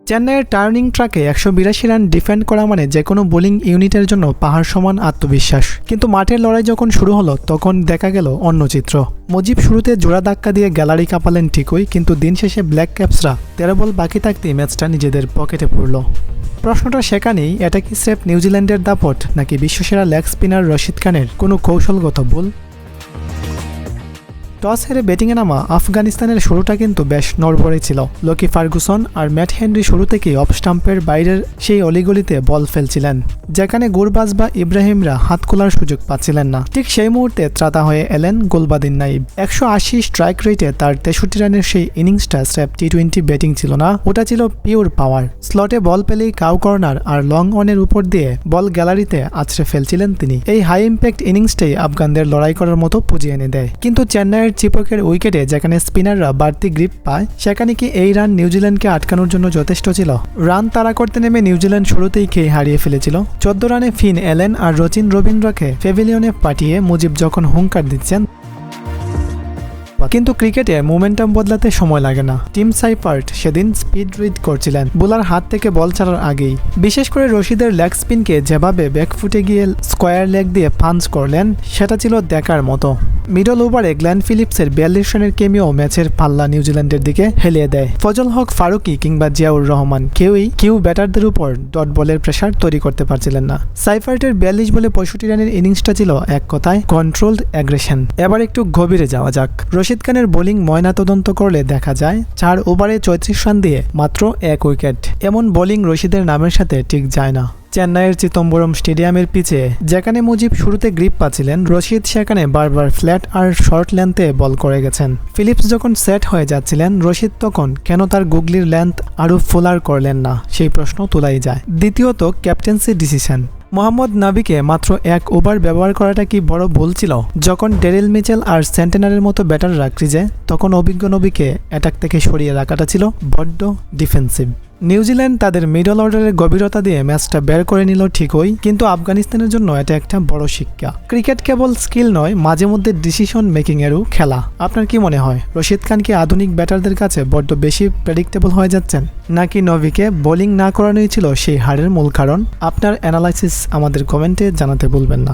চেন্নাইয়ের টার্নিং ট্র্যাকে 182 run defend করা মানে যে কোনো বোলিং ইউনিটের জন্য পাহাড় সমান আত্মবিশ্বাস। কিন্তু মাঠের লড়াই যখন শুরু হলো তখন দেখা গেল অন্য চিত্র। মুজিব শুরুতে জোড়া ধাক্কা দিয়ে গ্যালারি কাঁপালেন ঠিকই, কিন্তু দিন শেষে ব্ল্যাক ক্যাপসরা 13 বল বাকি থাকতেই ম্যাচটা নিজেদের পকেটে পড়ল। প্রশ্নটা সেখানেই, এটা কি স্রেফ নিউজিল্যান্ডের দাপট নাকি বিশ্বসেরা লেগ স্পিনার রশিদ খানের কোনো কৌশলগত ভুল? টস হেরে ব্যাটিংয়ে নামা আফগানিস্তানের শুরুটা কিন্তু বেশ নড়বড়ে ছিল। লকি ফার্গুসন আর ম্যাট হেনরি শুরু থেকেই অফ স্টাম্পের বাইরের সেই অলিগলিতে বল ফেলছিলেন, যেখানে গুরবাজ বা ইব্রাহিমরা হাত খোলার সুযোগ পাচ্ছিলেন না। ঠিক সেই মুহূর্তে ত্রাতা হয়ে এলেন গুলবাদিন নাইব। 180 স্ট্রাইক রেটে তার 63 রানের সেই ইনিংসটা স্রেফ টি20 ব্যাটিং ছিল না, ওটা ছিল পিওর পাওয়ার। স্লটে বল পেলেই কাউ কর্নার আর লং অনের উপর দিয়ে বল গ্যালারিতে আছড়ে ফেলছিলেন তিনি। এই হাই ইম্প্যাক্ট ইনিংসটাই আফগানদের লড়াই করার মতো পুঁজি এনে দেয়। কিন্তু চেন্নাইয়ের চিপকের উইকেটে যেখানে স্পিনাররা বাড়তি গ্রিপ পায়, সেখানে কি এই রান নিউজিল্যান্ডকে আটকানোর জন্য যথেষ্ট ছিল? রান তাড়া করতে নেমে নিউজিল্যান্ড শুরুতেই খেয়ে হারিয়ে ফেলেছিল। 14 রানে ফিন এলেন আর রচিন রবীন্দ্রকে প্যাভিলিয়নে পাঠিয়ে মুজিব যখন হুঙ্কার দিচ্ছেন। কিন্তু ক্রিকেটে মোমেন্টাম বদলাতে সময় লাগে না। টিম সাইফার্ট সেদিন স্পিড রিড করছিলেন বোলার হাত থেকে বল ছাড়ার আগেই। বিশেষ করে রশিদের লেগ স্পিনকে যেভাবে ব্যাকফুটে গিয়ে স্কোয়ার লেগ দিয়ে পাঞ্চ করলেন, সেটা ছিল দেখার মতো। মিডল ওভারে গ্ল্যান ফিলিপসের 42 রানের কেমিও ম্যাচের পাল্লা নিউজিল্যান্ডের দিকে হেলিয়ে দেয়। ফজল হক ফারুকি কিংবা জিয়াউর রহমান কেউই ব্যাটারদের উপর ডট বলের প্রেসার তৈরি করতে পারছিলেন না। সাইফার্টের 42 বলে 65 রানের ইনিংসটা ছিল এক কথায় কন্ট্রোলড অ্যাগ্রেশন। এবার একটু গভীরে যাওয়া যাক। রশিদ খানের বোলিং ময়নাতদন্ত করলে দেখা যায় 4 ওভারে 34 রান দিয়ে মাত্র 1 উইকেট। এমন বোলিং রশিদের নামের সাথে ঠিক যায় না। চেন্নাইয়ের চিদম্বরম স্টেডিয়ামের পিচে যেখানে মুজিব শুরুতে গ্রিপ পাচ্ছিলেন, রশিদ সেখানে বারবার ফ্ল্যাট আর শর্ট লেন্থে বল করে গেছেন। ফিলিপস যখন সেট হয়ে যাচ্ছিলেন, রশিদ তখন কেন তার গুগলির লেন্থ আরও ফুলার করলেন না, সেই প্রশ্ন তোলাই যায়। দ্বিতীয়ত, ক্যাপ্টেন্সি ডিসিশন। মোহাম্মদ নাবিকে মাত্র 1 ওভার ব্যবহার করাটা কি বড় ভুল ছিল? যখন ডেরিল মিচেল আর সেন্টেনারের মতো ব্যাটাররা ক্রিজে, তখন অভিজ্ঞ নবীকে অ্যাটাক থেকে সরিয়ে রাখাটা ছিল বড্ড ডিফেন্সিভ। নিউজিল্যান্ড তাদের মিডল অর্ডারের গভীরতা দিয়ে ম্যাচটা বের করে নিল ঠিকই, কিন্তু আফগানিস্তানের জন্য এটা একটা বড় শিক্ষা। ক্রিকেট কেবল স্কিল নয়, মাঝে মধ্যে ডিসিশন মেকিং এরও খেলা। আপনার কি মনে হয়, রশিদ খান কি আধুনিক ব্যাটারদের কাছে বড্ড বেশি প্রেডিক্টেবল হয়ে যাচ্ছেন, নাকি নবীকে বোলিং না করানোই ছিল সেই হারের মূল কারণ? আপনার অ্যানালাইসিস আমাদের কমেন্টে জানাতে ভুলবেন না।